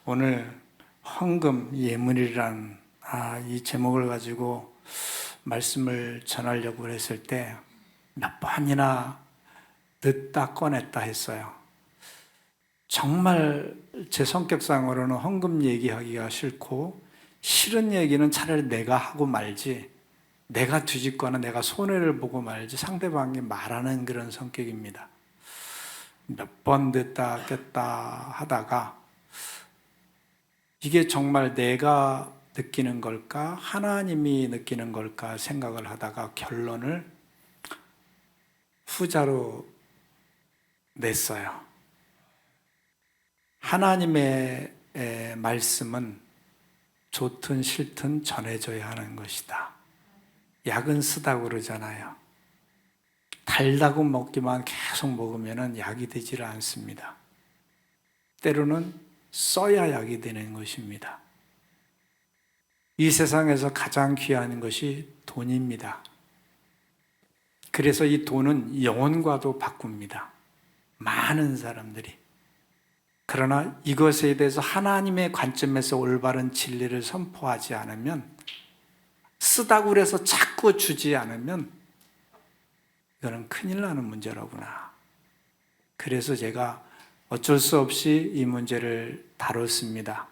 오늘 헌금 예물이란 이 제목을 가지고 말씀을 전하려고 했을 때 몇 번이나 늦다 꺼냈다 했어요. 정말 제 성격상으로는 헌금 얘기하기가 싫고 싫은 얘기는 차라리 내가 하고 말지, 내가 뒤집거나 내가 손해를 보고 말지 상대방이 말하는 그런 성격입니다. 몇 번 늦다 깼다 하다가 이게 정말 내가 느끼는 걸까? 하나님이 느끼는 걸까? 생각을 하다가 결론을 후자로 냈어요. 하나님의 말씀은 좋든 싫든 전해줘야 하는 것이다. 약은 쓰다고 그러잖아요. 달다고 먹기만 계속 먹으면 약이 되지를 않습니다. 때로는 써야 약이 되는 것입니다. 이 세상에서 가장 귀한 것이 돈입니다. 그래서 이 돈은 영혼과도 바꿉니다. 많은 사람들이. 그러나 이것에 대해서 하나님의 관점에서 올바른 진리를 선포하지 않으면, 쓰다고 그래서 자꾸 주지 않으면 이거는 큰일 나는 문제로구나. 그래서 제가 어쩔 수 없이 이 문제를 다뤘습니다.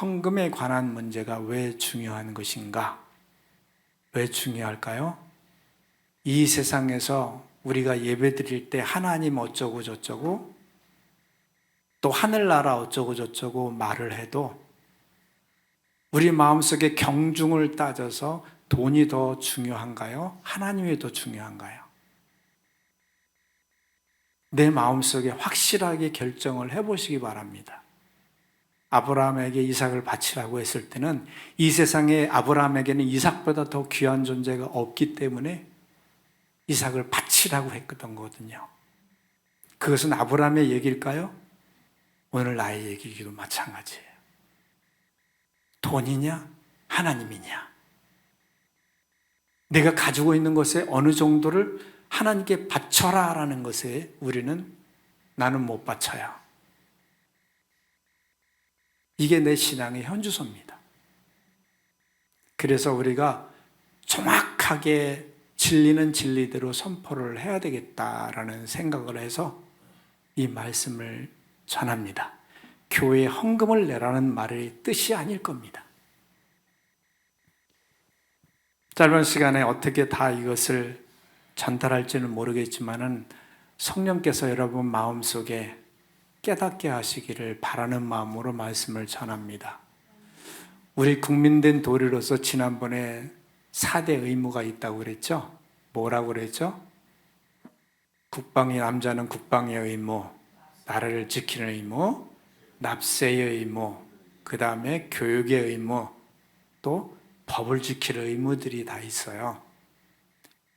헌금에 관한 문제가 왜 중요한 것인가? 왜 중요할까요? 이 세상에서 우리가 예배 드릴 때 하나님 어쩌고 저쩌고 또 하늘나라 어쩌고 저쩌고 말을 해도 우리 마음속에 경중을 따져서 돈이 더 중요한가요? 하나님이 더 중요한가요? 내 마음속에 확실하게 결정을 해보시기 바랍니다. 아브라함에게 이삭을 바치라고 했을 때는 이 세상에 아브라함에게는 이삭보다 더 귀한 존재가 없기 때문에 이삭을 바치라고 했던 거거든요. 그것은 아브라함의 얘기일까요? 오늘 나의 얘기이기도 마찬가지예요. 돈이냐? 하나님이냐? 내가 가지고 있는 것에 어느 정도를 하나님께 바쳐라 라는 것에 나는 못 바쳐요. 이게 내 신앙의 현주소입니다. 그래서 우리가 정확하게 진리는 진리대로 선포를 해야 되겠다라는 생각을 해서 이 말씀을 전합니다. 교회에 헌금을 내라는 말의 뜻이 아닐 겁니다. 짧은 시간에 어떻게 다 이것을 전달할지는 모르겠지만은 성령께서 여러분 마음속에 깨닫게 하시기를 바라는 마음으로 말씀을 전합니다. 우리 국민된 도리로서 지난번에 4대 의무가 있다고 그랬죠? 뭐라고 그랬죠? 남자는 국방의 의무, 나라를 지키는 의무, 납세의 의무, 그 다음에 교육의 의무, 또 법을 지킬 의무들이 다 있어요.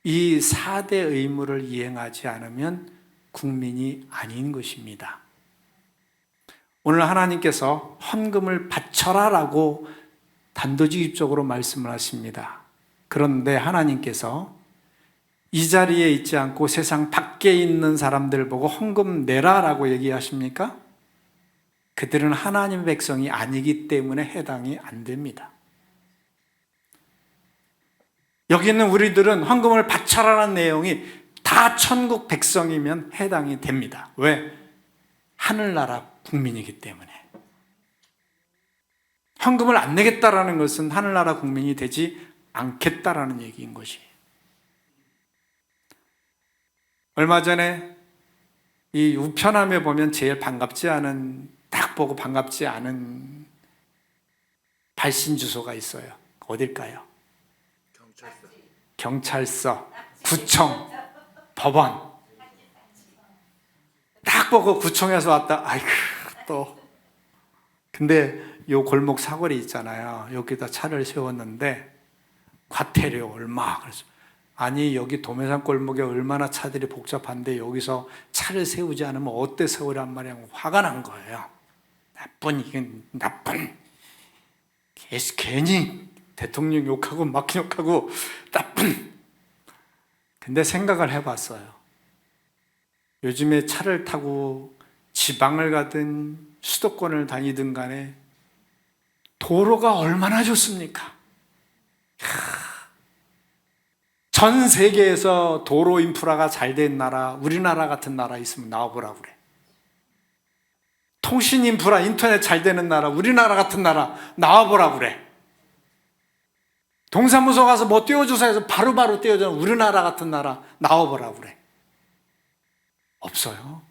이 4대 의무를 이행하지 않으면 국민이 아닌 것입니다. 오늘 하나님께서 헌금을 바쳐라라고 단도직입적으로 말씀을 하십니다. 그런데 하나님께서 이 자리에 있지 않고 세상 밖에 있는 사람들 보고 헌금 내라라고 얘기하십니까? 그들은 하나님의 백성이 아니기 때문에 해당이 안 됩니다. 여기 있는 우리들은 헌금을 바쳐라라는 내용이 다 천국 백성이면 해당이 됩니다. 왜? 하늘나라 국민이기 때문에. 헌금을 안 내겠다라는 것은 하늘나라 국민이 되지 않겠다라는 얘기인 것이에요. 얼마 전에 이 우편함에 보면 제일 딱 보고 반갑지 않은 발신 주소가 있어요. 어딜까요? 경찰서, 구청, 법원. 딱 보고 구청에서 왔다. 아이고, 또. 근데 요 골목 사거리 있잖아요. 여기다 차를 세웠는데 과태료 얼마? 그래서 아니 여기 도매산 골목에 얼마나 차들이 복잡한데 여기서 차를 세우지 않으면 어때 세우란 말이야. 화가 난 거예요. 이건 나쁜. 괜히 대통령 욕하고 막 욕하고 나쁜. 근데 생각을 해봤어요. 요즘에 차를 타고 지방을 가든 수도권을 다니든 간에 도로가 얼마나 좋습니까? 전 세계에서 도로 인프라가 잘 된 나라, 우리나라 같은 나라 있으면 나와보라고 그래. 통신 인프라, 인터넷 잘 되는 나라, 우리나라 같은 나라 나와보라고 그래. 동사무소 가서 뭐 띄워주세요 해서 바로바로 띄워주는 우리나라 같은 나라 나와보라고 그래. 없어요.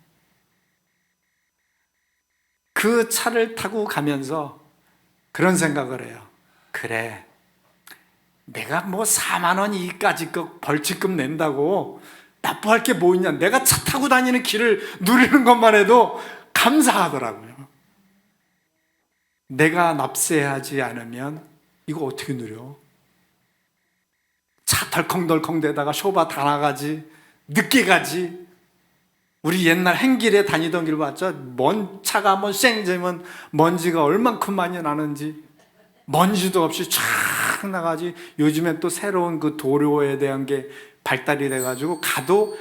그 차를 타고 가면서 그런 생각을 해요. 그래, 내가 뭐 4만 원 이까지 벌칙금 낸다고 나빠할 게 뭐 있냐. 내가 차 타고 다니는 길을 누리는 것만 해도 감사하더라고요. 내가 납세하지 않으면 이거 어떻게 누려? 차 덜컹덜컹 대다가 쇼바 다 나가지, 늦게 가지. 우리 옛날 행길에 다니던 길 봤죠? 먼 차가 한번 쌩지면 먼지가 얼만큼 많이 나는지. 먼지도 없이 쫙 나가지. 요즘엔 또 새로운 그 도로에 대한 게 발달이 돼가지고 가도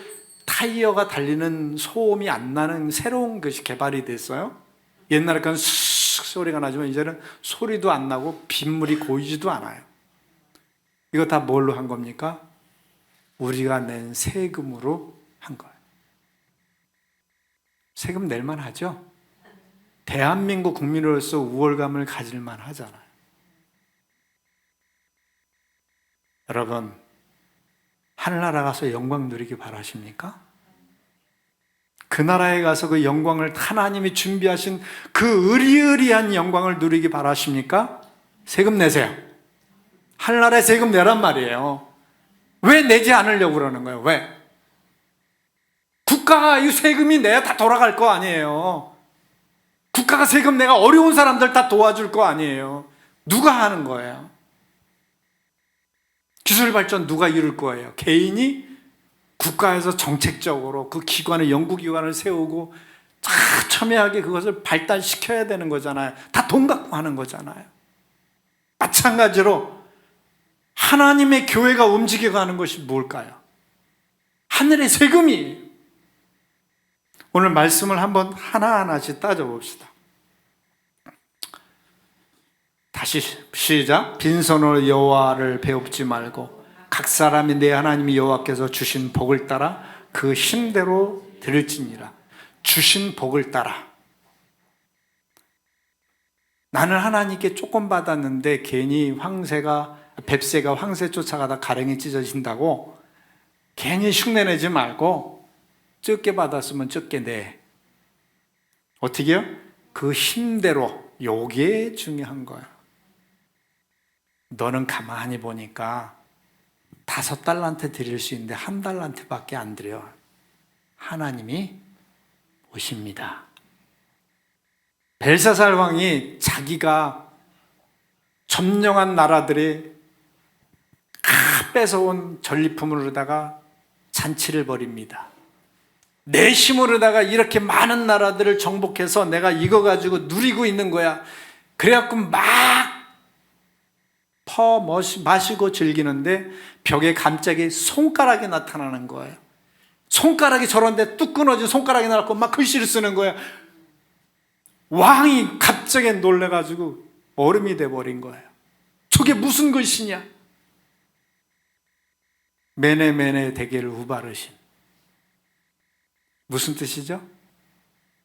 타이어가 달리는 소음이 안 나는 새로운 것이 개발이 됐어요. 옛날에 그건 슥 소리가 나지만 이제는 소리도 안 나고 빗물이 고이지도 않아요. 이거 다 뭘로 한 겁니까? 우리가 낸 세금으로 한 거예요. 세금 낼만 하죠? 대한민국 국민으로서 우월감을 가질만 하잖아요. 여러분, 하늘나라 가서 영광 누리기 바라십니까? 그 나라에 가서 그 영광을 하나님이 준비하신 그 의리의리한 영광을 누리기 바라십니까? 세금 내세요. 하늘나라에 세금 내란 말이에요. 왜 내지 않으려고 그러는 거예요? 왜? 국가가 이 세금이 내야 다 돌아갈 거 아니에요. 국가가 세금 내가 어려운 사람들 다 도와줄 거 아니에요. 누가 하는 거예요? 기술 발전 누가 이룰 거예요? 개인이 국가에서 정책적으로 그 기관을, 연구기관을 세우고 첨예하게 그것을 발달시켜야 되는 거잖아요. 다 돈 갖고 하는 거잖아요. 마찬가지로 하나님의 교회가 움직여가는 것이 뭘까요? 하늘의 세금이에요. 오늘 말씀을 한번 하나하나씩 따져봅시다. 다시 시작. 빈손으로 여호와를 배웁지 말고 각 사람이 내 하나님이 여호와께서 주신 복을 따라 그 힘대로 드릴지니라. 주신 복을 따라. 나는 하나님께 조금 받았는데 괜히 뱁새가 황새 쫓아가다 가랭이 찢어진다고 괜히 흉내내지 말고 적게 받았으면 적게 내. 어떻게 해요? 그 힘대로. 요게 중요한 거야. 너는 가만히 보니까 5달란트 드릴 수 있는데 1달란트밖에 안 드려. 하나님이 보십니다. 벨사살 왕이 자기가 점령한 나라들의 뺏어온 전리품으로다가 잔치를 벌입니다. 내 힘으로다가 이렇게 많은 나라들을 정복해서 내가 이거 가지고 누리고 있는 거야. 그래갖고 막 마시고 즐기는데 벽에 갑자기 손가락이 나타나는 거예요. 손가락이 저런데 뚝 끊어진 손가락이 나왔고 막 글씨를 쓰는 거예요. 왕이 갑자기 놀래가지고 얼음이 돼버린 거예요. 저게 무슨 글씨냐? 메네메네 대게를 우바르신. 무슨 뜻이죠?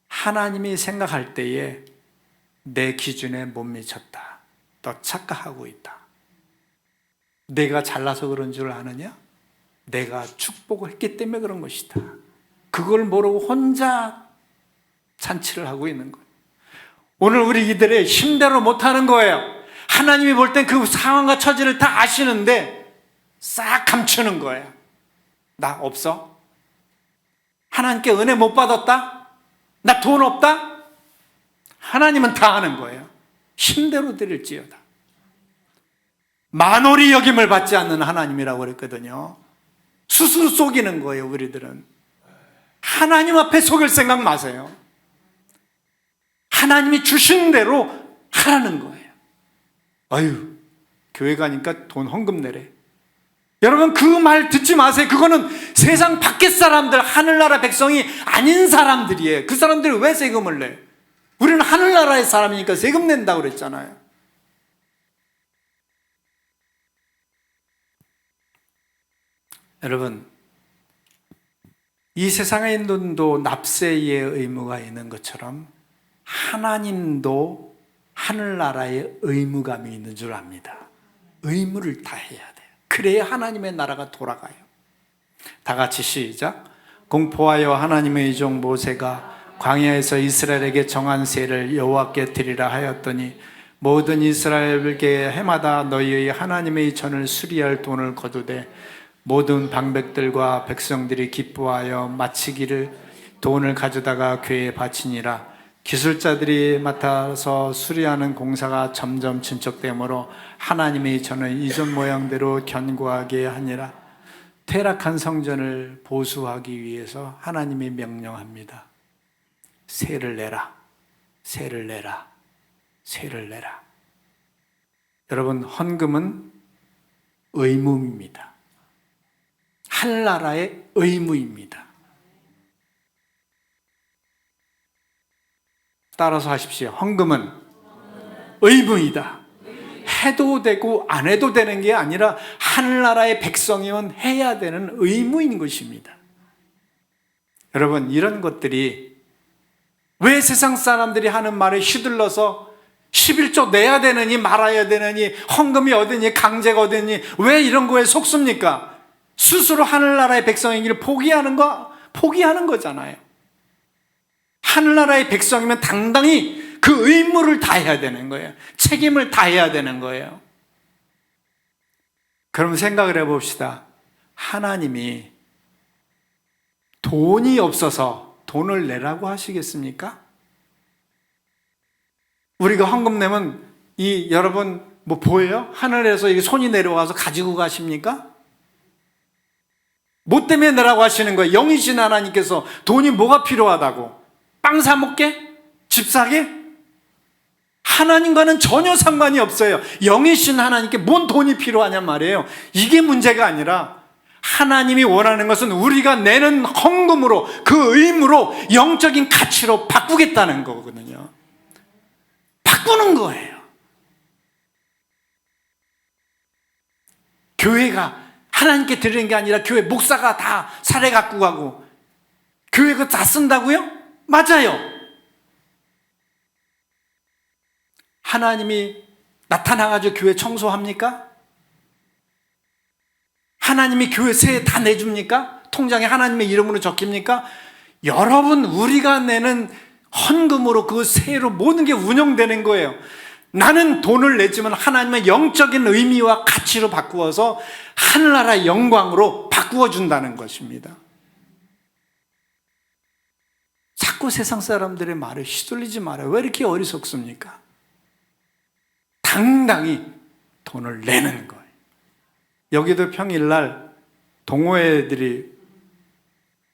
하나님이 생각할 때에 내 기준에 못 미쳤다. 너 착각하고 있다. 내가 잘나서 그런 줄 아느냐? 내가 축복을 했기 때문에 그런 것이다. 그걸 모르고 혼자 잔치를 하고 있는 거예요. 오늘 우리 이들의 힘대로 못하는 거예요. 하나님이 볼 땐 그 상황과 처지를 다 아시는데 싹 감추는 거예요. 나 없어? 하나님께 은혜 못 받았다? 나 돈 없다? 하나님은 다 아는 거예요. 힘대로 드릴지어다. 만홀히 여김을 받지 않는 하나님이라고 그랬거든요. 스스로 속이는 거예요. 우리들은 하나님 앞에 속일 생각 마세요. 하나님이 주신 대로 하라는 거예요. 아유, 교회 가니까 돈 헌금 내래. 여러분, 그 말 듣지 마세요. 그거는 세상 밖의 사람들, 하늘나라 백성이 아닌 사람들이에요. 그 사람들이 왜 세금을 내? 우리는 하늘나라의 사람이니까 세금 낸다고 그랬잖아요. 여러분, 이 세상에 있는 도 납세의 의무가 있는 것처럼 하나님도 하늘나라의 의무감이 있는 줄 압니다. 의무를 다해야 돼요. 그래야 하나님의 나라가 돌아가요. 다 같이 시작. 공포하여 하나님의 종 모세가 광야에서 이스라엘에게 정한 세를 여호와께 드리라 하였더니 모든 이스라엘에게 해마다 너희의 하나님의 전을 수리할 돈을 거두되 모든 방백들과 백성들이 기뻐하여 마치기를 돈을 가져다가 궤에 바치니라. 기술자들이 맡아서 수리하는 공사가 점점 진척되므로 하나님의 전을 이전 모양대로 견고하게 하니라. 퇴락한 성전을 보수하기 위해서 하나님이 명령합니다. 세를 내라, 세를 내라, 세를 내라. 여러분, 헌금은 의무입니다. 하늘나라의 의무입니다. 따라서 하십시오. 헌금은 의무이다. 해도 되고 안 해도 되는 게 아니라 하늘나라의 백성이면 해야 되는 의무인 것입니다. 여러분, 이런 것들이 왜 세상 사람들이 하는 말에 휘둘러서 11조 내야 되느니 말아야 되느니 헌금이 어디니 강제가 어디니 왜 이런 거에 속습니까? 스스로 하늘나라의 백성이기를 포기하는 거잖아요. 하늘나라의 백성이면 당당히 그 의무를 다해야 되는 거예요. 책임을 다해야 되는 거예요. 그럼 생각을 해봅시다. 하나님이 돈이 없어서 돈을 내라고 하시겠습니까? 우리가 헌금 내면 여러분 뭐 보여요? 하늘에서 이게 손이 내려와서 가지고 가십니까? 뭐 때문에 내라고 하시는 거예요? 영이신 하나님께서 돈이 뭐가 필요하다고? 빵 사 먹게? 집 사게? 하나님과는 전혀 상관이 없어요. 영이신 하나님께 뭔 돈이 필요하냔 말이에요. 이게 문제가 아니라 하나님이 원하는 것은 우리가 내는 헌금으로 그 의무로 영적인 가치로 바꾸겠다는 거거든요. 바꾸는 거예요. 교회가 하나님께 드리는 게 아니라 교회 목사가 다 사례 갖고 가고 교회가 다 쓴다고요? 맞아요. 하나님이 나타나가지고 교회 청소합니까? 하나님이 교회 세에 다 내줍니까? 통장에 하나님의 이름으로 적힙니까? 여러분, 우리가 내는 헌금으로 그 세로 모든 게 운영되는 거예요. 나는 돈을 내지만 하나님의 영적인 의미와 가치로 바꾸어서 하늘나라의 영광으로 바꾸어 준다는 것입니다. 자꾸 세상 사람들의 말에 휘둘리지 말아요. 왜 이렇게 어리석습니까? 당당히 돈을 내는 거예요. 여기도 평일날 동호회들이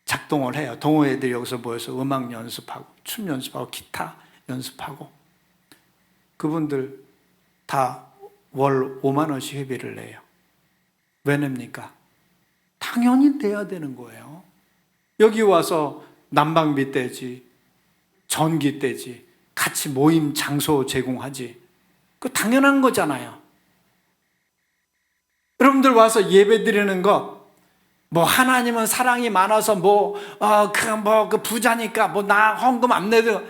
작동을 해요. 동호회들이 여기서 모여서 음악 연습하고 춤 연습하고 기타 연습하고 그분들 다 월 5만 원씩 회비를 내요. 왜 냅니까? 당연히 내야 되는 거예요. 여기 와서 난방비 떼지, 전기 떼지, 같이 모임 장소 제공하지. 그거 당연한 거잖아요. 여러분들 와서 예배 드리는 것, 뭐 하나님은 사랑이 많아서 그 부자니까 나 헌금 안 내도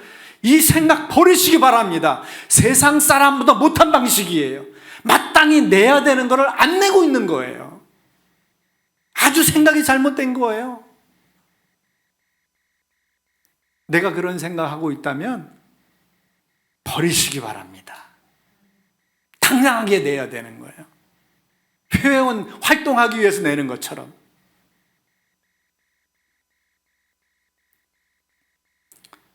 이 생각 버리시기 바랍니다. 세상 사람보다 못한 방식이에요. 마땅히 내야 되는 거를 안 내고 있는 거예요. 아주 생각이 잘못된 거예요. 내가 그런 생각하고 있다면 버리시기 바랍니다. 당당하게 내야 되는 거예요. 회원 활동하기 위해서 내는 것처럼.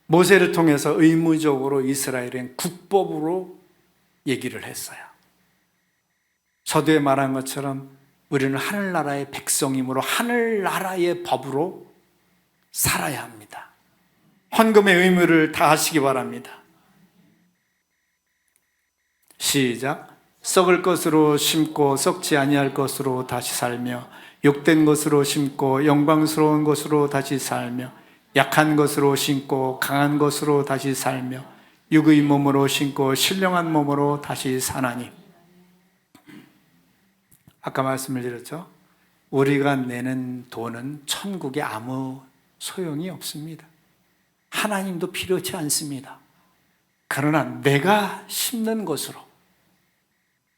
모세를 통해서 의무적으로 이스라엘은 국법으로 얘기를 했어요. 서두에 말한 것처럼 우리는 하늘나라의 백성이므로 하늘나라의 법으로 살아야 합니다. 헌금의 의무를 다하시기 바랍니다. 시작. 썩을 것으로 심고 썩지 아니할 것으로 다시 살며 욕된 것으로 심고 영광스러운 것으로 다시 살며 약한 것으로 심고 강한 것으로 다시 살며 육의 몸으로 신고 신령한 몸으로 다시 사나니. 아까 말씀을 드렸죠. 우리가 내는 돈은 천국에 아무 소용이 없습니다. 하나님도 필요치 않습니다. 그러나 내가 심는 것으로,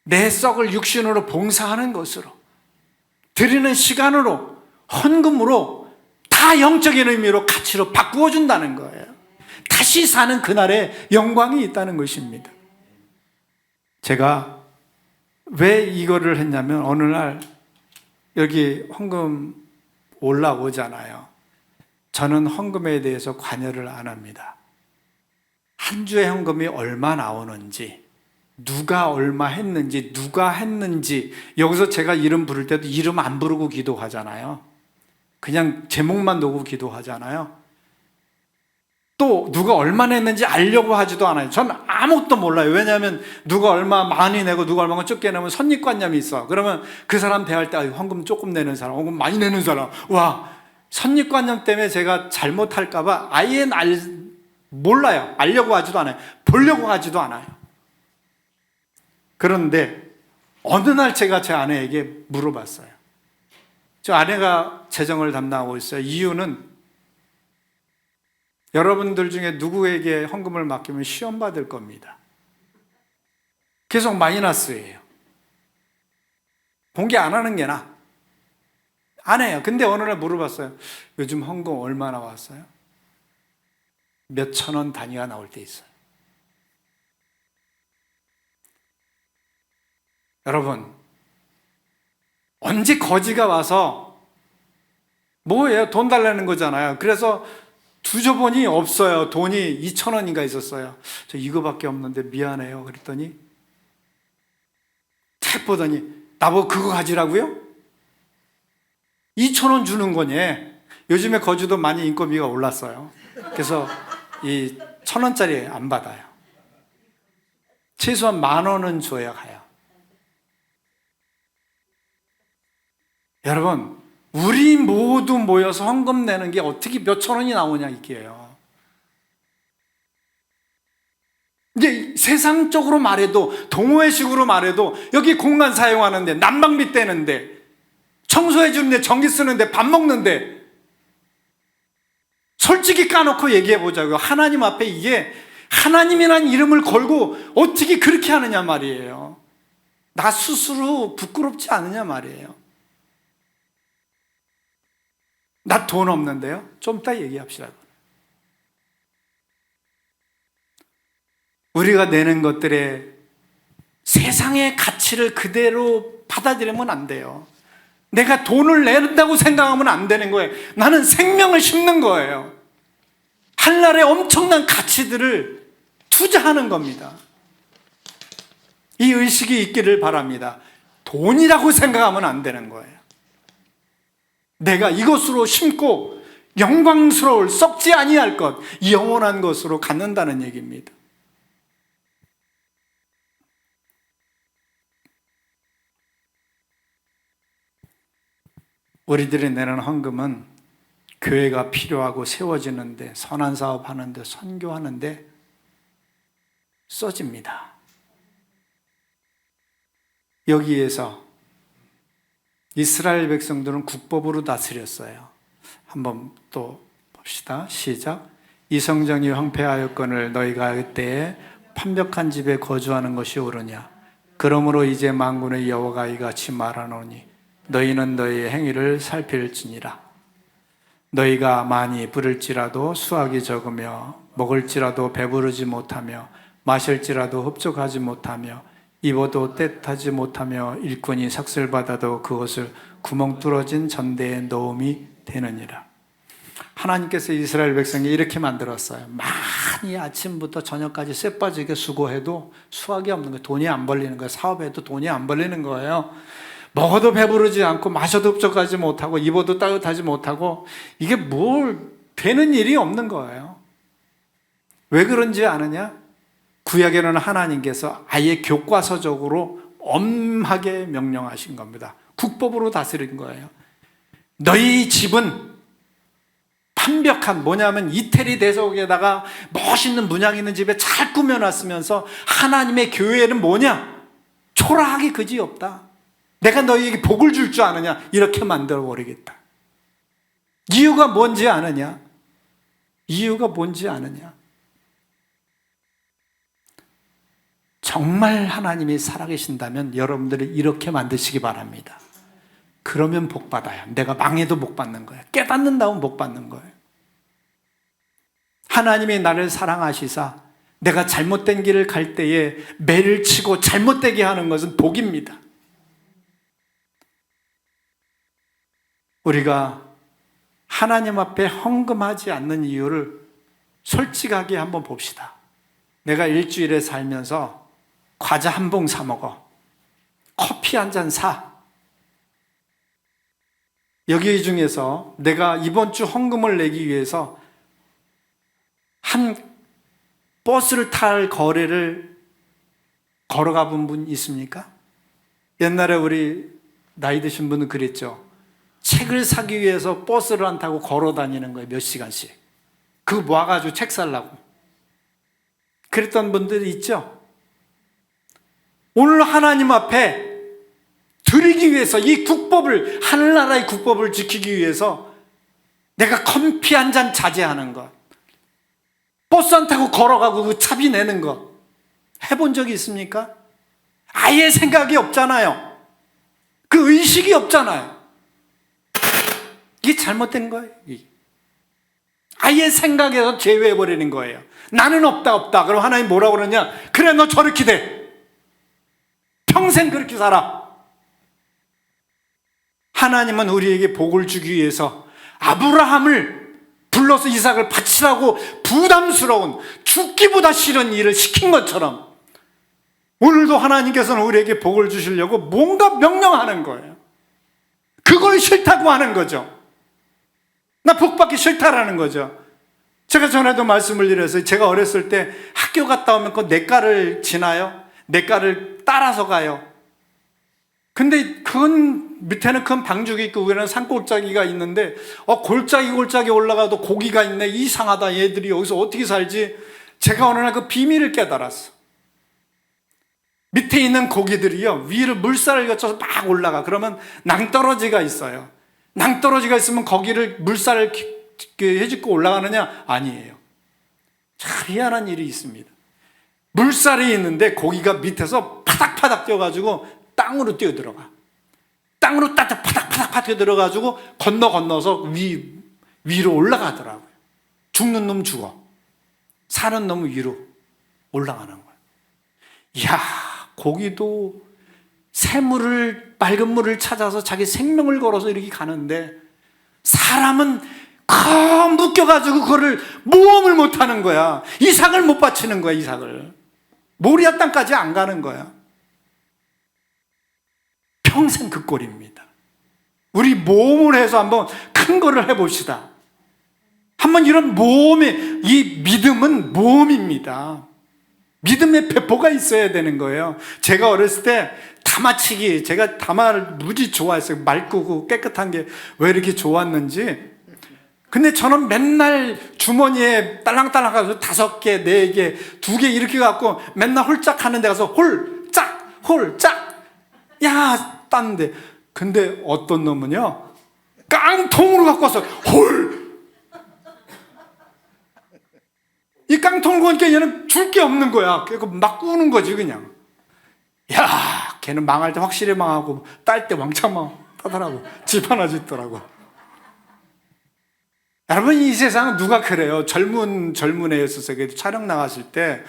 내 썩을 육신으로 봉사하는 것으로, 드리는 시간으로, 헌금으로 다 영적인 의미로 가치로 바꾸어 준다는 거예요. 다시 사는 그날의 영광이 있다는 것입니다. 제가 왜 이거를 했냐면, 어느 날 여기 헌금 올라오잖아요. 저는 헌금에 대해서 관여를 안 합니다. 한 주에 헌금이 얼마 나오는지, 누가 얼마 했는지, 누가 했는지, 여기서 제가 이름 부를 때도 이름 안 부르고 기도하잖아요. 그냥 제목만 놓고 기도하잖아요. 또 누가 얼마나 했는지 알려고 하지도 않아요. 전 아무것도 몰라요. 왜냐하면 누가 얼마 많이 내고 누가 얼마 적게 내면 선입관념이 있어. 그러면 그 사람 대할 때 헌금 조금 내는 사람, 헌금 많이 내는 사람, 와, 선입관념 때문에 제가 잘못할까 봐 아예 몰라요. 알려고 하지도 않아요. 보려고 하지도 않아요. 그런데 어느 날 제가 제 아내에게 물어봤어요. 저 아내가 재정을 담당하고 있어요. 이유는 여러분들 중에 누구에게 헌금을 맡기면 시험 받을 겁니다. 계속 마이너스예요. 공개 안 하는 게 나아. 안 해요. 근데 어느 날 물어봤어요. 요즘 헌금 얼마 나왔어요? 몇 천 원 단위가 나올 때 있어요. 여러분, 언제 거지가 와서 뭐예요? 돈 달라는 거잖아요. 그래서 두저보니 없어요. 돈이 2천 원인가 있었어요. 저 이거밖에 없는데 미안해요. 그랬더니 탁 보더니 나보고 그거 가지라고요? 2천 원 주는 거니. 요즘에 거주도 많이 인건비가 올랐어요. 그래서 이 1,000원짜리 안 받아요. 최소한 10,000원은 줘야 가요. 여러분, 우리 모두 모여서 헌금 내는 게 어떻게 몇 천 원이 나오냐 이게요. 이제 세상적으로 말해도, 동호회식으로 말해도, 여기 공간 사용하는데, 난방비 떼는데, 청소해 주는데, 전기 쓰는데, 밥 먹는데, 솔직히 까놓고 얘기해 보자고요. 하나님 앞에 이게 하나님이라는 이름을 걸고 어떻게 그렇게 하느냐 말이에요. 나 스스로 부끄럽지 않느냐 말이에요. 나 돈 없는데요? 좀 이따 얘기합시다. 우리가 내는 것들의 세상의 가치를 그대로 받아들이면 안 돼요. 내가 돈을 낸다고 생각하면 안 되는 거예요. 나는 생명을 심는 거예요. 한날의 엄청난 가치들을 투자하는 겁니다. 이 의식이 있기를 바랍니다. 돈이라고 생각하면 안 되는 거예요. 내가 이것으로 심고 영광스러울, 썩지 아니할 것, 영원한 것으로 갖는다는 얘기입니다. 우리들이 내는 헌금은 교회가 필요하고 세워지는데, 선한 사업 하는데, 선교하는데 써집니다. 여기에서 이스라엘 백성들은 국법으로 다스렸어요. 한번 또 봅시다. 시작. 이 성전이 황폐하였거늘 너희가 그때에 판벽한 집에 거주하는 것이 옳으냐. 그러므로 이제 만군의 여호와가 이같이 말하노니 너희는 너희의 행위를 살필지니라. 너희가 많이 부를지라도 수확이 적으며 먹을지라도 배부르지 못하며 마실지라도 흡족하지 못하며 입어도 떼타지 못하며 일꾼이 삭슬받아도 그것을 구멍 뚫어진 전대에 넣음이 되느니라. 하나님께서 이스라엘 백성이 이렇게 만들었어요. 많이 아침부터 저녁까지 쇠 빠지게 수고해도 수확이 없는 거예요. 돈이 안 벌리는 거예요. 사업해도 돈이 안 벌리는 거예요. 먹어도 배부르지 않고 마셔도 흡족하지 못하고 입어도 따뜻하지 못하고 이게 뭘 되는 일이 없는 거예요. 왜 그런지 아느냐? 구약에는 하나님께서 아예 교과서적으로 엄하게 명령하신 겁니다. 국법으로 다스린 거예요. 너희 집은 완벽한, 뭐냐면 이태리 대속에다가 멋있는 문양 있는 집에 잘 꾸며놨으면서 하나님의 교회는 뭐냐? 초라하기 그지없다. 내가 너희에게 복을 줄 줄 아느냐? 이렇게 만들어버리겠다. 이유가 뭔지 아느냐? 이유가 뭔지 아느냐? 정말 하나님이 살아계신다면 여러분들이 이렇게 만드시기 바랍니다. 그러면 복 받아요. 내가 망해도 복 받는 거예요. 깨닫는다면 복 받는 거예요. 하나님이 나를 사랑하시사 내가 잘못된 길을 갈 때에 매를 치고 잘못되게 하는 것은 복입니다. 우리가 하나님 앞에 헌금하지 않는 이유를 솔직하게 한번 봅시다. 내가 일주일에 살면서 과자 한 봉 사 먹어. 커피 한 잔 사. 여기 중에서 내가 이번 주 헌금을 내기 위해서 한 버스를 탈 거리를 걸어가 본 분 있습니까? 옛날에 우리 나이 드신 분은 그랬죠. 책을 사기 위해서 버스를 안 타고 걸어 다니는 거예요. 몇 시간씩. 그거 모아가지고 책 살라고. 그랬던 분들이 있죠. 오늘 하나님 앞에 드리기 위해서 이 국법을, 하늘나라의 국법을 지키기 위해서 내가 커피 한 잔 자제하는 것, 버스 안 타고 걸어가고 그 차비 내는 것 해본 적이 있습니까? 아예 생각이 없잖아요. 그 의식이 없잖아요. 이게 잘못된 거예요. 아예 생각에서 제외해버리는 거예요. 나는 없다. 그럼 하나님 뭐라고 그러냐? 그래, 너 저렇게 돼. 평생 그렇게 살아. 하나님은 우리에게 복을 주기 위해서 아브라함을 불러서 이삭을 바치라고 부담스러운, 죽기보다 싫은 일을 시킨 것처럼 오늘도 하나님께서는 우리에게 복을 주시려고 뭔가 명령하는 거예요. 그걸 싫다고 하는 거죠. 나 복 받기 싫다라는 거죠. 제가 전에도 말씀을 드렸어요. 제가 어렸을 때 학교 갔다 오면 그 냇가를 지나요. 냇가를 따라서 가요. 근데 그건 밑에는 큰 방죽이 있고 위에는 산골짜기가 있는데 골짜기 올라가도 고기가 있네. 이상하다. 얘들이 여기서 어떻게 살지? 제가 어느 날 그 비밀을 깨달았어. 밑에 있는 고기들이요, 위를 물살을 거쳐서 막 올라가. 그러면 낭떠러지가 있어요. 낭떠러지가 있으면 거기를 물살을 해집고 올라가느냐? 아니에요. 참 희한한 일이 있습니다. 물살이 있는데 고기가 밑에서 파닥파닥 뛰어가지고 땅으로 뛰어들어가. 땅으로 파닥파닥 뛰어들어가지고 건너서 위로 올라가더라고요. 죽는 놈 죽어. 사는 놈 위로 올라가는 거예요. 이야, 고기도 새물을, 맑은 물을 찾아서 자기 생명을 걸어서 이렇게 가는데 사람은 묶여가지고 그거를 모험을 못하는 거야. 이삭을 못 바치는 거야. 이삭을 모리아 땅까지 안 가는 거야. 평생 그 꼴입니다. 우리 모험을 해서 한번 큰 거를 해봅시다. 한번 이런 모험의, 이 믿음은 모험입니다. 믿음의 배포가 있어야 되는 거예요. 제가 어렸을 때 다마치기, 제가 다마를 무지 좋아했어요. 맑고 깨끗한 게 왜 이렇게 좋았는지. 근데 저는 맨날 주머니에 딸랑딸랑 가서 5개, 4개, 2개 이렇게 갖고 맨날 홀짝 하는 데 가서 홀짝 야 땄는데, 근데 어떤 놈은요 깡통으로 갖고 와서 이 깡통을 보니까 얘는 줄 게 없는 거야. 그래서 막 구우는 거지 그냥. 야, 걔는 망할 때 확실히 망하고 딸 때 왕창 따더라고. 집 하나 짓더라고. 여러분, 이 세상은 누가 그래요? 젊은 애였었어요. 그래도 촬영 나갔을 때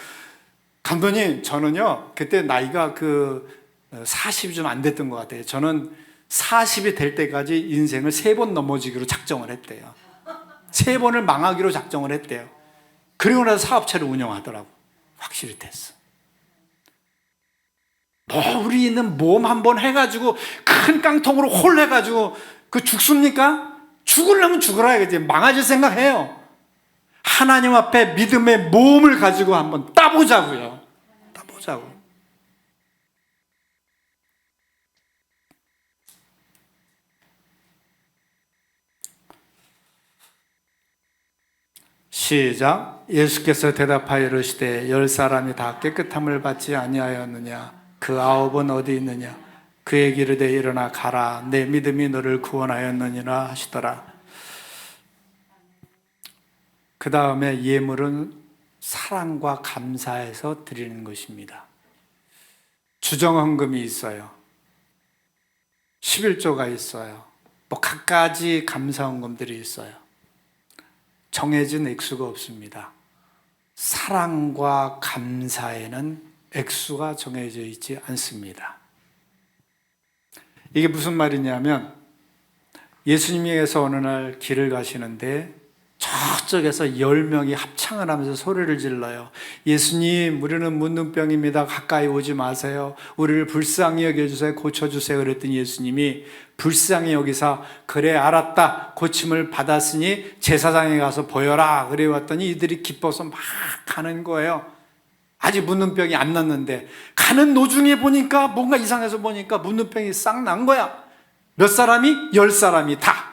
감독님, 저는요 그때 나이가 40이 좀 안 됐던 것 같아요. 저는 40이 될 때까지 인생을 3번 넘어지기로 작정을 했대요. 3번을 망하기로 작정을 했대요. 그리고 나서 사업체를 운영하더라고. 확실히 됐어. 우리는 모험 한번 해가지고 큰 깡통으로 홀 해가지고 그 죽습니까? 죽으려면 죽으라 이거지. 망하실 생각해요. 하나님 앞에 믿음의 모험을 가지고 한번 따보자고요. 따보자고. 시작. 예수께서 대답하여 이르시되 10사람이 다 깨끗함을 받지 아니하였느냐? 그 9은 어디 있느냐? 그에게 이르되 일어나 가라. 내 믿음이 너를 구원하였느니라 하시더라. 그 다음에 예물은 사랑과 감사해서 드리는 것입니다. 주정헌금이 있어요. 11조가 있어요. 뭐 갖가지 감사헌금들이 있어요. 정해진 액수가 없습니다. 사랑과 감사에는 액수가 정해져 있지 않습니다. 이게 무슨 말이냐면 예수님께서 어느 날 길을 가시는데 저쪽에서 10명이 합창을 하면서 소리를 질러요. 예수님, 우리는 문둥병입니다. 가까이 오지 마세요. 우리를 불쌍히 여겨주세요. 고쳐주세요. 그랬더니 예수님이 불쌍히 여기서 그래 알았다. 고침을 받았으니 제사장에 가서 보여라. 그래 왔더니 이들이 기뻐서 막 가는 거예요. 아직 문둥병이 안 났는데 가는 도중에 보니까 뭔가 이상해서 보니까 문둥병이 싹 난 거야. 몇 사람이? 10사람이 다.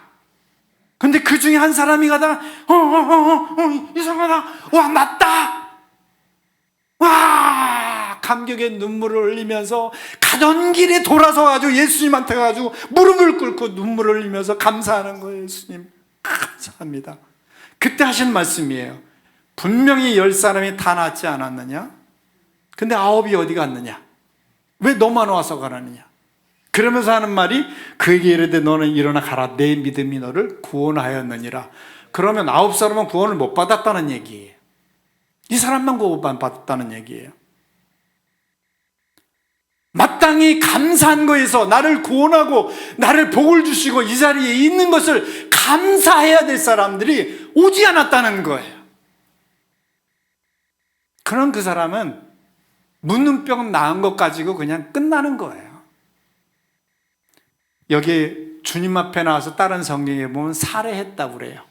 근데 그 중에 한 사람이 가다가 이상하다. 와, 낫다. 와, 감격에 눈물을 흘리면서 가던 길에 돌아서 가지고 예수님한테 가지고 무릎을 꿇고 눈물을 흘리면서 감사하는 거예요. 예수님 감사합니다. 그때 하신 말씀이에요. 분명히 10사람이 다 낫지 않았느냐? 근데 9이 어디 갔느냐? 왜 너만 와서 가라느냐? 그러면서 하는 말이 그에게 이르되 너는 일어나 가라. 내 믿음이 너를 구원하였느니라. 그러면 9사람은 구원을 못 받았다는 얘기예요. 이 사람만 구원 받았다는 얘기예요. 마땅히 감사한 거에서 나를 구원하고 나를 복을 주시고 이 자리에 있는 것을 감사해야 될 사람들이 오지 않았다는 거예요. 그럼 그 사람은 문둥병 나은 것 가지고 그냥 끝나는 거예요. 여기 주님 앞에 나와서 다른 성경에 보면 살해했다고 그래요.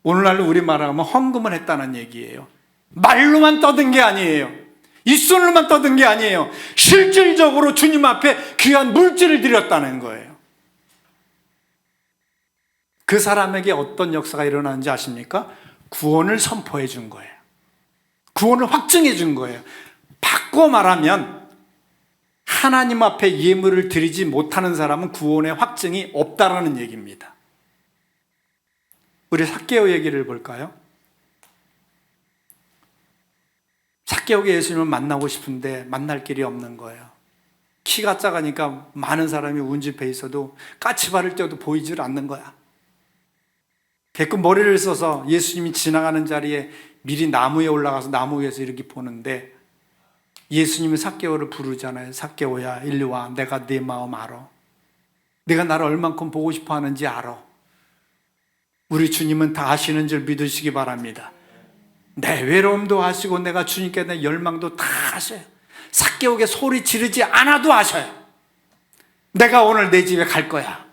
오늘날로 우리 말하면 헌금을 했다는 얘기예요. 말로만 떠든 게 아니에요. 입술로만 떠든 게 아니에요. 실질적으로 주님 앞에 귀한 물질을 드렸다는 거예요. 그 사람에게 어떤 역사가 일어나는지 아십니까? 구원을 선포해 준 거예요. 구원을 확증해 준 거예요. 바꿔 말하면 하나님 앞에 예물을 드리지 못하는 사람은 구원의 확증이 없다라는 얘기입니다. 우리 삭개오 얘기를 볼까요? 삭개오가 예수님을 만나고 싶은데 만날 길이 없는 거예요. 키가 작으니까 많은 사람이 운집해 있어도 까치 바를 때도 보이질 않는 거야. 개끔 머리를 써서 예수님이 지나가는 자리에 미리 나무에 올라가서 나무 위에서 이렇게 보는데 예수님이 삭개오를 부르잖아요. 삭개오야, 일리 와. 내가 네 마음 알아. 내가 나를 얼만큼 보고 싶어 하는지 알아. 우리 주님은 다 아시는 줄 믿으시기 바랍니다. 내 외로움도 아시고 내가 주님께 대한 열망도 다 아셔요. 삭개오에게 소리 지르지 않아도 아셔요. 내가 오늘 내 집에 갈 거야.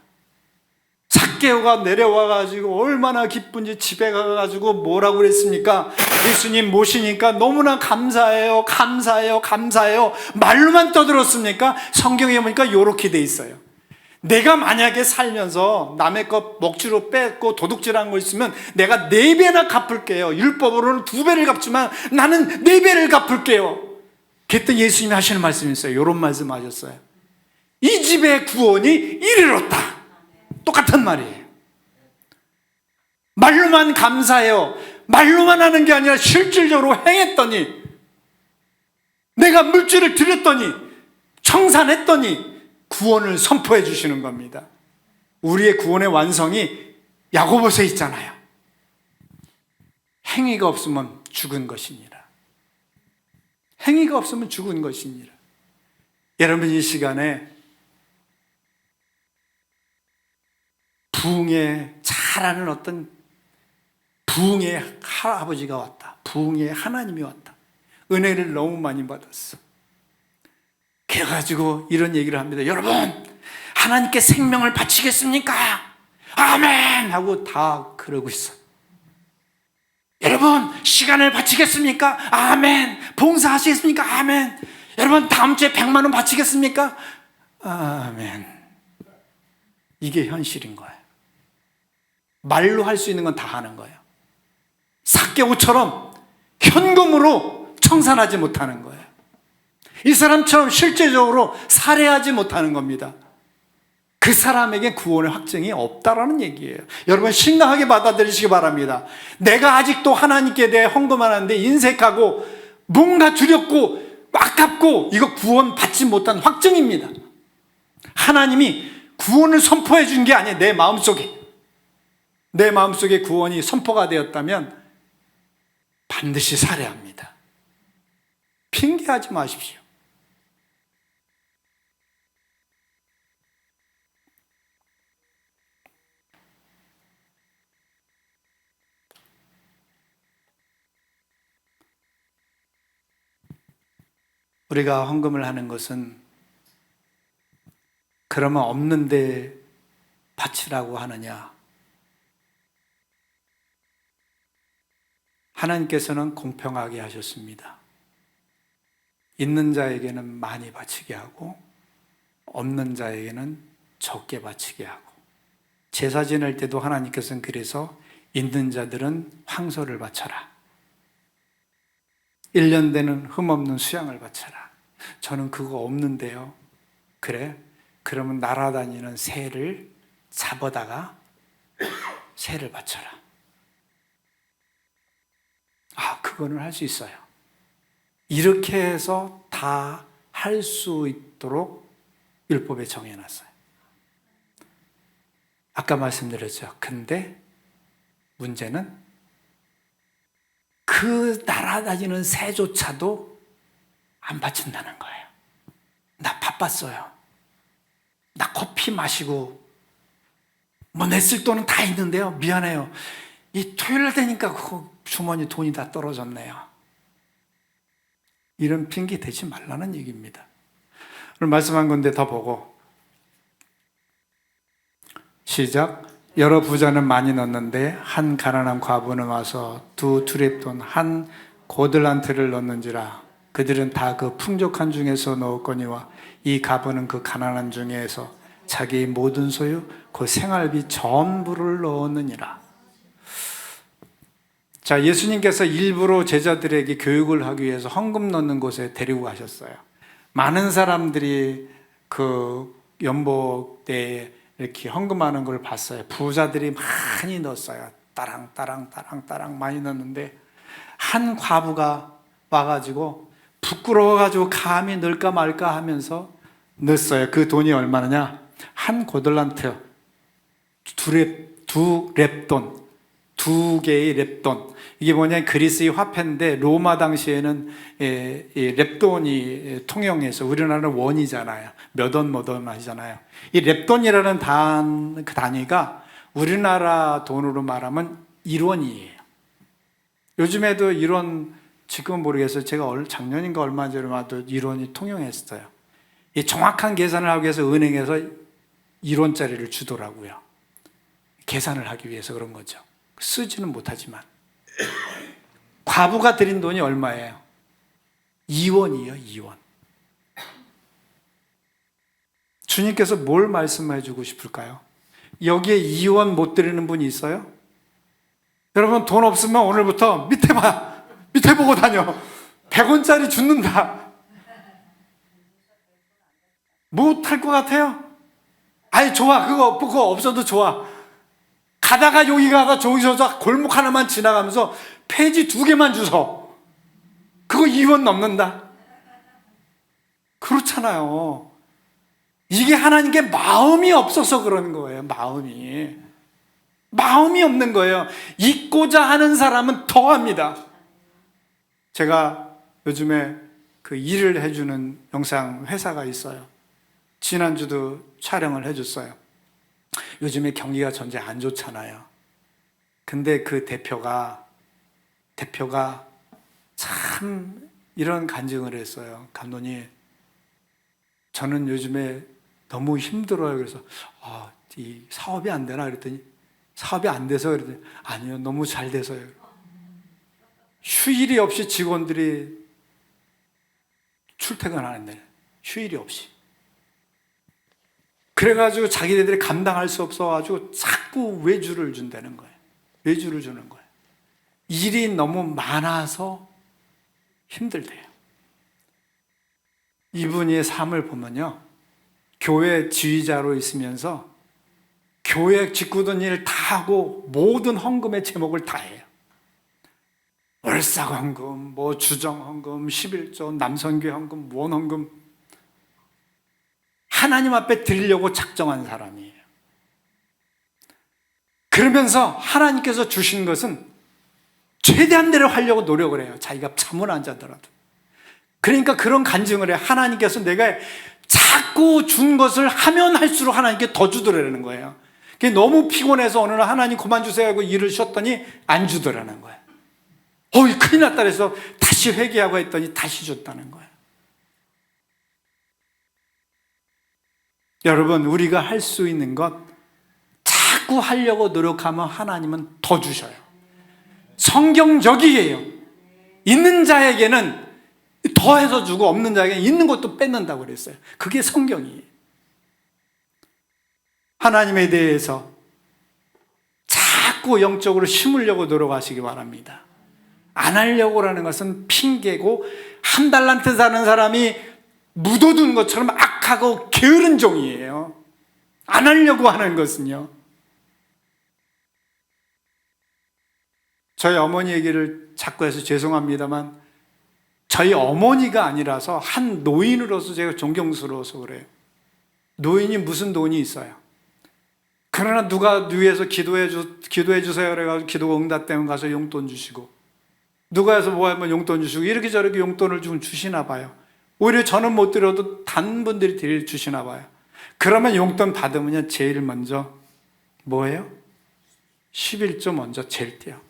삭개오가 내려와가지고 얼마나 기쁜지 집에 가가지고 뭐라고 그랬습니까? 예수님 모시니까 너무나 감사해요, 감사해요, 감사해요. 말로만 떠들었습니까? 성경에 보니까 이렇게 돼 있어요. 내가 만약에 살면서 남의 것 먹지로 뺏고 도둑질한 거 있으면 내가 4배나 갚을게요. 율법으로는 2배를 갚지만 나는 4배를 갚을게요. 그때 예수님이 하시는 말씀이 있어요. 이런 말씀 하셨어요. 이 집의 구원이 이르렀다. 똑같은 말이에요. 말로만 감사해요. 말로만 하는 게 아니라 실질적으로 행했더니, 내가 물질을 드렸더니, 청산했더니 구원을 선포해 주시는 겁니다. 우리의 구원의 완성이 야고보서에 있잖아요. 행위가 없으면 죽은 것이니라. 행위가 없으면 죽은 것이니라. 여러분 이 시간에 부흥에 잘하는 어떤 부흥의 할아버지가 왔다. 부흥의 하나님이 왔다. 은혜를 너무 많이 받았어. 그래가지고 이런 얘기를 합니다. 여러분, 하나님께 생명을 바치겠습니까? 아멘! 하고 다 그러고 있어. 여러분, 시간을 바치겠습니까? 아멘! 봉사하시겠습니까? 아멘! 여러분, 다음 주에 100만 원 바치겠습니까? 아멘. 이게 현실인 거예요. 말로 할 수 있는 건 다 하는 거예요. 삭개오처럼 현금으로 청산하지 못하는 거예요. 이 사람처럼 실제적으로 살해하지 못하는 겁니다. 그 사람에게 구원의 확증이 없다라는 얘기예요. 여러분 심각하게 받아들이시기 바랍니다. 내가 아직도 하나님께 대해 헌금하는데 인색하고 뭔가 두렵고 아깝고 이거 구원 받지 못한 확증입니다. 하나님이 구원을 선포해 준 게 아니에요. 내 마음속에 구원이 선포가 되었다면 반드시 살해합니다. 핑계하지 마십시오. 우리가 헌금을 하는 것은 그러면 없는데 바치라고 하느냐? 하나님께서는 공평하게 하셨습니다. 있는 자에게는 많이 바치게 하고 없는 자에게는 적게 바치게 하고, 제사 지낼 때도 하나님께서는 그래서 있는 자들은 황소를 바쳐라, 1년 되는 흠없는 수양을 바쳐라. 저는 그거 없는데요. 그래? 그러면 날아다니는 새를 잡아다가 새를 바쳐라. 그거는 할 수 있어요. 이렇게 해서 다 할 수 있도록 율법에 정해놨어요. 아까 말씀드렸죠. 근데 문제는 그 날아다니는 새조차도 안 바친다는 거예요. 나 바빴어요. 나 커피 마시고 뭐 냈을 돈은 다 있는데요. 미안해요. 이 토요일 되니까 그 주머니 돈이 다 떨어졌네요. 이런 핑계 대지 말라는 얘기입니다. 오늘 말씀한 건데 더 보고 시작. 여러 부자는 많이 넣었는데 한 가난한 과부는 와서 2 두렙돈 한 고들란트를 넣는지라. 그들은 다 그 풍족한 중에서 넣었거니와 이 과부는 그 가난한 중에서 자기의 모든 소유 그 생활비 전부를 넣었느니라. 자, 예수님께서 일부러 제자들에게 교육을 하기 위해서 헌금 넣는 곳에 데리고 가셨어요. 많은 사람들이 그 연복 때 이렇게 헌금하는 걸 봤어요. 부자들이 많이 넣었어요. 따랑 많이 넣었는데 한 과부가 와가지고 부끄러워가지고 감히 넣을까 말까 하면서 넣었어요. 그 돈이 얼마냐? 한 고들란트, 2렙돈, 2개의 렙돈. 이게 뭐냐? 그리스의 화폐인데 로마 당시에는 렙돈이 통용해서, 우리나라는 원이잖아요. 몇 원 하잖아요. 이 렙돈이라는 그 단위가 우리나라 돈으로 말하면 1원이에요. 요즘에도 1원, 지금은 모르겠어요. 제가 작년인가 얼마 전에 와도 1원이 통용했어요. 이 정확한 계산을 하기 위해서 은행에서 1원짜리를 주더라고요. 계산을 하기 위해서 그런 거죠. 쓰지는 못하지만. 과부가 드린 돈이 얼마예요? 2원이에요, 2원. 주님께서 뭘 말씀해 주고 싶을까요? 여기에 2원 못 드리는 분이 있어요? 여러분, 돈 없으면 오늘부터 밑에 보고 다녀. 100원짜리 줍는다. 못할 것 같아요? 아니, 좋아. 그거 없어도 좋아. 가다가 여기 가다 저기서 골목 하나만 지나가면서 폐지 2개만 주소. 그거 2원 넘는다. 그렇잖아요. 이게 하나님께 마음이 없어서 그런 거예요. 마음이 없는 거예요. 잊고자 하는 사람은 더 합니다. 제가 요즘에 그 일을 해주는 영상 회사가 있어요. 지난주도 촬영을 해줬어요. 요즘에 경기가 전체 안 좋잖아요. 근데 그 대표가 참 이런 간증을 했어요. 감독님, 저는 요즘에 너무 힘들어요. 그래서 이 사업이 안 되나 그랬더니, 사업이 안 돼서 그랬더니, 아니요, 너무 잘 돼서요. 휴일이 없이 직원들이 출퇴근하는데, 휴일이 없이. 그래가지고 자기네들이 감당할 수 없어가지고 자꾸 외주를 준다는 거예요. 외주를 주는 거예요. 일이 너무 많아서 힘들대요. 이분의 삶을 보면요, 교회 지휘자로 있으면서 교회 직구던 일 다 하고 모든 헌금의 제목을 다 해요. 월삭 헌금, 뭐 주정 헌금, 11조, 남선교 헌금, 무원 헌금, 하나님 앞에 드리려고 작정한 사람이에요. 그러면서 하나님께서 주신 것은 최대한 대로 하려고 노력을 해요. 자기가 잠을 안 자더라도. 그러니까 그런 간증을 해요. 하나님께서 내가 자꾸 준 것을 하면 할수록 하나님께 더 주더라는 거예요. 너무 피곤해서 어느 날 하나님 그만 주세요 하고 일을 쉬었더니 안 주더라는 거예요. 큰일 났다 그래서 다시 회개하고 했더니 다시 줬다는 거예요. 여러분, 우리가 할 수 있는 것 자꾸 하려고 노력하면 하나님은 더 주셔요. 성경적이에요. 있는 자에게는 더해서 주고 없는 자에게는 있는 것도 뺏는다고 그랬어요. 그게 성경이에요. 하나님에 대해서 자꾸 영적으로 심으려고 노력하시기 바랍니다. 안 하려고 하는 것은 핑계고, 한 달란트 사는 사람이 묻어둔 것처럼 악하고 게으른 종이에요. 안 하려고 하는 것은요. 저희 어머니 얘기를 자꾸 해서 죄송합니다만, 저희 어머니가 아니라서 한 노인으로서 제가 존경스러워서 그래요. 노인이 무슨 돈이 있어요. 그러나 누가 위에서 기도해 주세요 그래가지고 기도가 응답되면 가서 용돈 주시고, 누가 해서 뭐 하면 용돈 주시고, 이렇게 저렇게 용돈을 좀 주시나 봐요. 오히려 저는 못 드려도 다른 분들이 주시나 봐요. 그러면 용돈 받으면 제일 먼저 뭐예요? 11조 먼저 제일 떼요.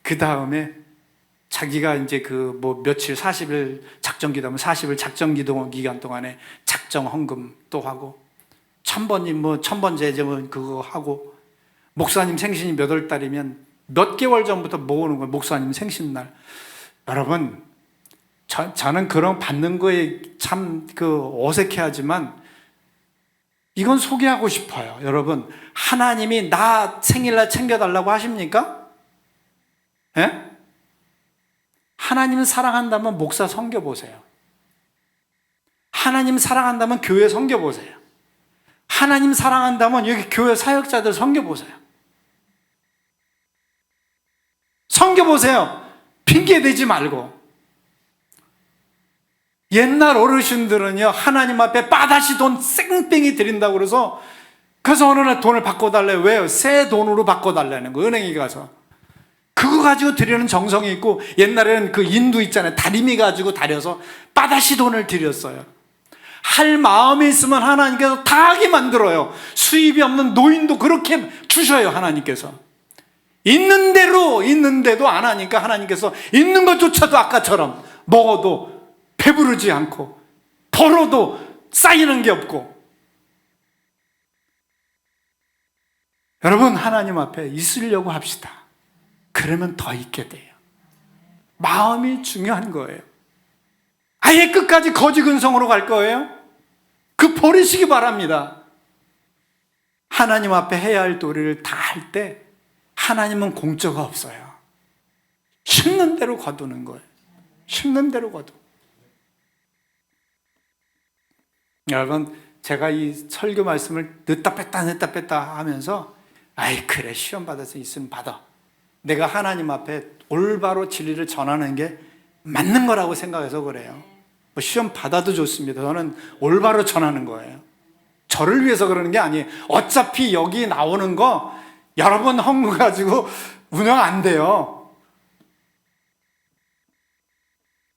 그 다음에 자기가 이제 그 뭐 며칠 40일 작정 기도하면 40일 작정 기도 기간 동안에 작정 헌금 또 하고, 1000번님 뭐 1000번 제제면 그거 하고, 목사님 생신이 몇 월 달이면 몇 개월 전부터 모으는 거예요. 목사님 생신날. 여러분, 저는 그런 받는 거에 참 어색해하지만 이건 소개하고 싶어요. 여러분, 하나님이 나 생일날 챙겨달라고 하십니까? 예? 하나님 사랑한다면 목사 섬겨보세요. 하나님 사랑한다면 교회 섬겨보세요. 하나님 사랑한다면 여기 교회 사역자들 섬겨보세요. 섬겨보세요. 핑계 대지 말고. 옛날 어르신들은요, 하나님 앞에 빠다시 돈 쌩뺑이 드린다고 그래서 어느 날 돈을 바꿔달래요. 왜요? 새 돈으로 바꿔달라는 거예요. 은행에 가서. 그거 가지고 드리는 정성이 있고, 옛날에는 그 인두 있잖아요. 다리미 가지고 다려서 빠다시 돈을 드렸어요. 할 마음이 있으면 하나님께서 다 하게 만들어요. 수입이 없는 노인도 그렇게 주셔요. 하나님께서. 있는 대로 있는데도 안 하니까 하나님께서 있는 것조차도 아까처럼 먹어도 배부르지 않고 벌어도 쌓이는 게 없고. 여러분, 하나님 앞에 있으려고 합시다. 그러면 더 있게 돼요. 마음이 중요한 거예요. 아예 끝까지 거지근성으로 갈 거예요? 그 버리시기 바랍니다. 하나님 앞에 해야 할 도리를 다 할 때 하나님은 공짜가 없어요. 심는 대로 거두는 거예요. 심는 대로 거두. 여러분, 제가 이 설교 말씀을 늦다 뺐다 하면서, 아이 그래, 시험 받아서 있으면 받아. 내가 하나님 앞에 올바로 진리를 전하는 게 맞는 거라고 생각해서 그래요. 뭐 시험 받아도 좋습니다. 저는 올바로 전하는 거예요. 저를 위해서 그러는 게 아니에요. 어차피 여기 나오는 거 여러 번 헌금 가지고 운영 안 돼요.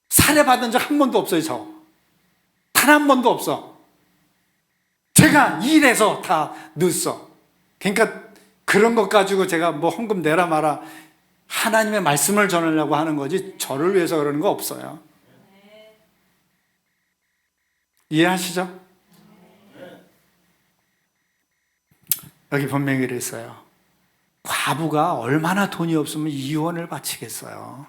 살해받은 적 한 번도 없어요. 저 단 한 번도 없어. 제가 일해서 다 넣었어. 그러니까 그런 것 가지고 제가 뭐 헌금 내라 마라, 하나님의 말씀을 전하려고 하는 거지 저를 위해서 그러는 거 없어요. 이해하시죠? 여기 분명히 그랬어요. 과부가 얼마나 돈이 없으면 이원을 바치겠어요.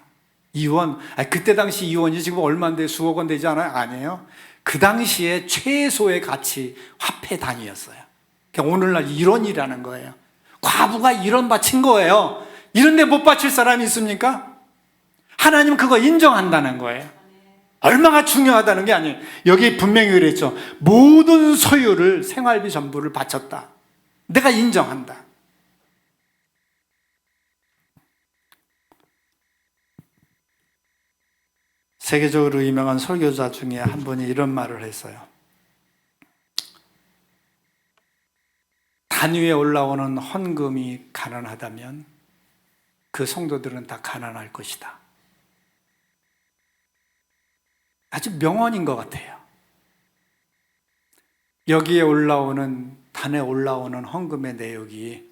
이원, 그때 당시 이원이 지금 얼마인데 수억 원 되지 않아요? 아니에요. 그 당시에 최소의 가치 화폐 단위였어요. 그러니까 오늘날 1원이라는 거예요. 과부가 1원 바친 거예요. 이런 데 못 바칠 사람이 있습니까? 하나님은 그거 인정한다는 거예요. 얼마나 중요하다는 게 아니에요. 여기 분명히 그랬죠. 모든 소유를, 생활비 전부를 바쳤다. 내가 인정한다. 세계적으로 유명한 설교자 중에 한 분이 이런 말을 했어요. 단 위에 올라오는 헌금이 가난하다면 그 성도들은 다 가난할 것이다. 아주 명언인 것 같아요. 여기에 올라오는, 단에 올라오는 헌금의 내역이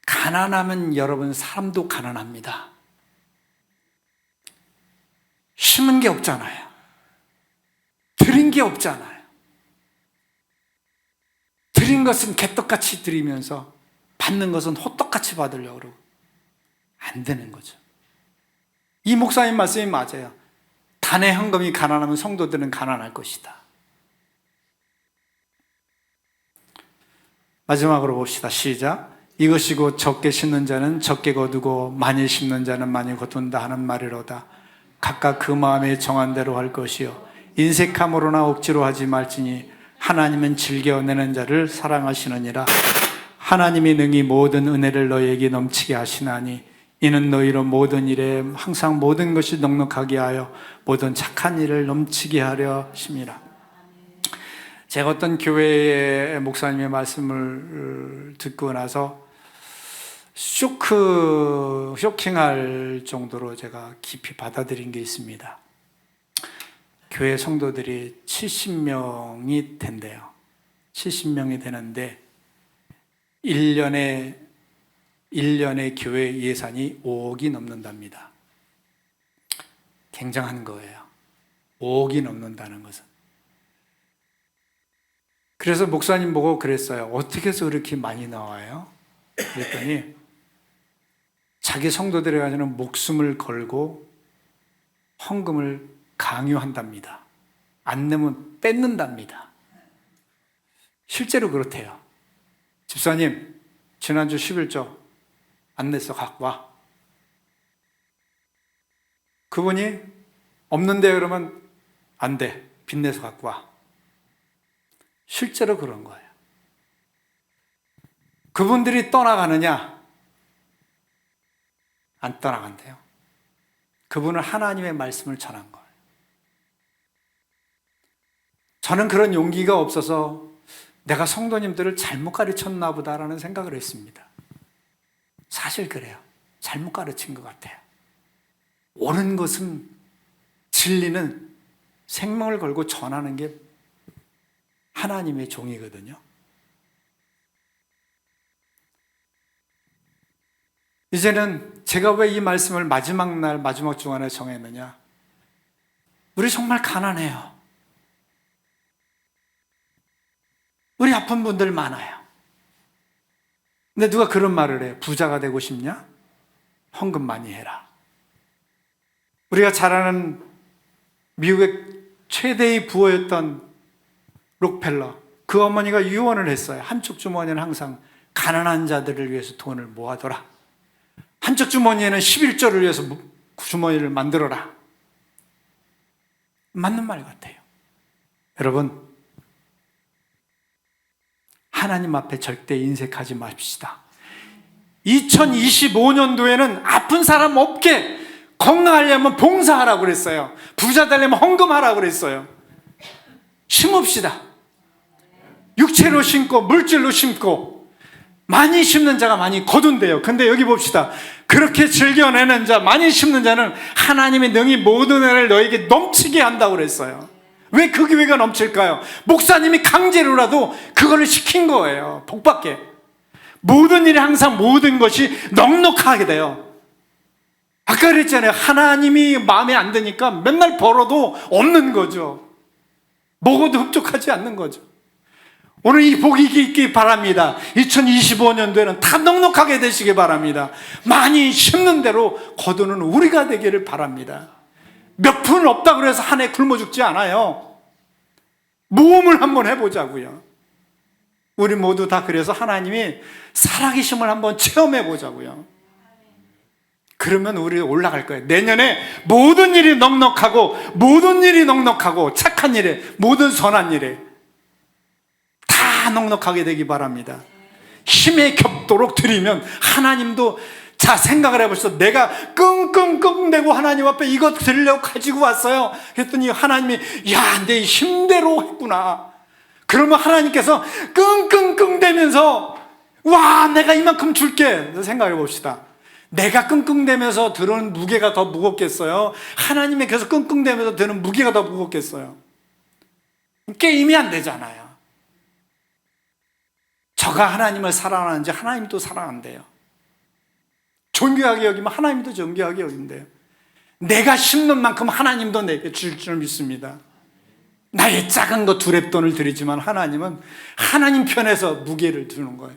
가난하면 여러분 사람도 가난합니다. 심은 게 없잖아요. 드린 게 없잖아요. 드린 것은 개떡같이 드리면서 받는 것은 호떡같이 받으려고 그러고 안 되는 거죠. 이 목사님 말씀이 맞아요. 단의 헌금이 가난하면 성도들은 가난할 것이다. 마지막으로 봅시다. 시작. 이것이 곧 적게 심는 자는 적게 거두고 많이 심는 자는 많이 거둔다 하는 말이로다. 각각 그 마음에 정한 대로 할 것이요 인색함으로나 억지로 하지 말지니 하나님은 즐겨내는 자를 사랑하시느니라. 하나님이 능히 모든 은혜를 너희에게 넘치게 하시나니 이는 너희로 모든 일에 항상 모든 것이 넉넉하게 하여 모든 착한 일을 넘치게 하려 하심이라. 제가 어떤 교회의 목사님의 말씀을 듣고 나서 쇼킹할 정도로 제가 깊이 받아들인 게 있습니다. 교회 성도들이 70명이 된대요. 70명이 되는데 1년에 교회 예산이 5억이 넘는답니다. 굉장한 거예요. 5억이 넘는다는 것은. 그래서 목사님 보고 그랬어요. 어떻게 해서 그렇게 많이 나와요? 그랬더니 자기 성도들에 가지는 목숨을 걸고 헌금을 강요한답니다. 안 내면 뺏는답니다. 실제로 그렇대요. 집사님, 지난주 11조 안 냈어, 갖고 와. 그분이 없는데 그러면 안 돼, 빚내서 갖고 와. 실제로 그런 거예요. 그분들이 떠나가느냐? 안 떠나간대요. 그분은 하나님의 말씀을 전한 거예요. 저는 그런 용기가 없어서 내가 성도님들을 잘못 가르쳤나 보다라는 생각을 했습니다. 사실 그래요. 잘못 가르친 것 같아요. 옳은 것은, 진리는 생명을 걸고 전하는 게 하나님의 종이거든요. 이제는 제가 왜 이 말씀을 마지막 날, 마지막 주간에 정했느냐? 우리 정말 가난해요. 우리 아픈 분들 많아요. 근데 누가 그런 말을 해요. 부자가 되고 싶냐? 헌금 많이 해라. 우리가 잘 아는 미국의 최대의 부호였던 록펠러, 그 어머니가 유언을 했어요. 한쪽 주머니는 항상 가난한 자들을 위해서 돈을 모아둬라. 한쪽 주머니에는 11조를 위해서 주머니를 만들어라. 맞는 말 같아요. 여러분, 하나님 앞에 절대 인색하지 맙시다. 2025년도에는 아픈 사람 없게, 건강하려면 봉사하라고 그랬어요. 부자 되려면 헌금하라고 그랬어요. 심읍시다. 육체로 심고 물질로 심고, 많이 심는 자가 많이 거둔대요. 근데 여기 봅시다. 그렇게 즐겨내는 자, 많이 심는 자는 하나님의 능히 모든 은혜를 너에게 넘치게 한다고 그랬어요. 왜 그 교회가 넘칠까요? 목사님이 강제로라도 그거를 시킨 거예요. 복받게. 모든 일에 항상 모든 것이 넉넉하게 돼요. 아까 그랬잖아요. 하나님이 마음에 안 드니까 맨날 벌어도 없는 거죠. 먹어도 흡족하지 않는 거죠. 오늘 이 복이 있기 바랍니다. 2025년도에는 다 넉넉하게 되시기 바랍니다. 많이 심는 대로 거두는 우리가 되기를 바랍니다. 몇 푼 없다고 해서 한 해 굶어 죽지 않아요. 모험을 한번 해보자고요. 우리 모두 다 그래서 하나님이 살아계심을 한번 체험해 보자고요. 그러면 우리 올라갈 거예요. 내년에 모든 일이 넉넉하고, 모든 일이 넉넉하고, 착한 일에, 모든 선한 일에 다 넉넉하게 되기 바랍니다. 힘에 겹도록 드리면 하나님도, 자, 생각을 해보시죠. 내가 끙끙끙대고 하나님 앞에 이것 드리려고 가지고 왔어요. 그랬더니 하나님이, 야, 내 힘대로 했구나. 그러면 하나님께서 끙끙끙대면서, 와, 내가 이만큼 줄게. 생각해 봅시다. 내가 끙끙대면서 드는 무게가 더 무겁겠어요? 하나님의 계속 끙끙대면서 드는 무게가 더 무겁겠어요? 게임이 안 되잖아요. 저가 하나님을 사랑하는지 하나님도 사랑한대요. 존귀하게 여기면 하나님도 존귀하게 여긴대요. 내가 심는 만큼 하나님도 내게 줄 줄 믿습니다. 나의 작은 거 두랩돈을 드리지만 하나님은 하나님 편에서 무게를 두는 거예요.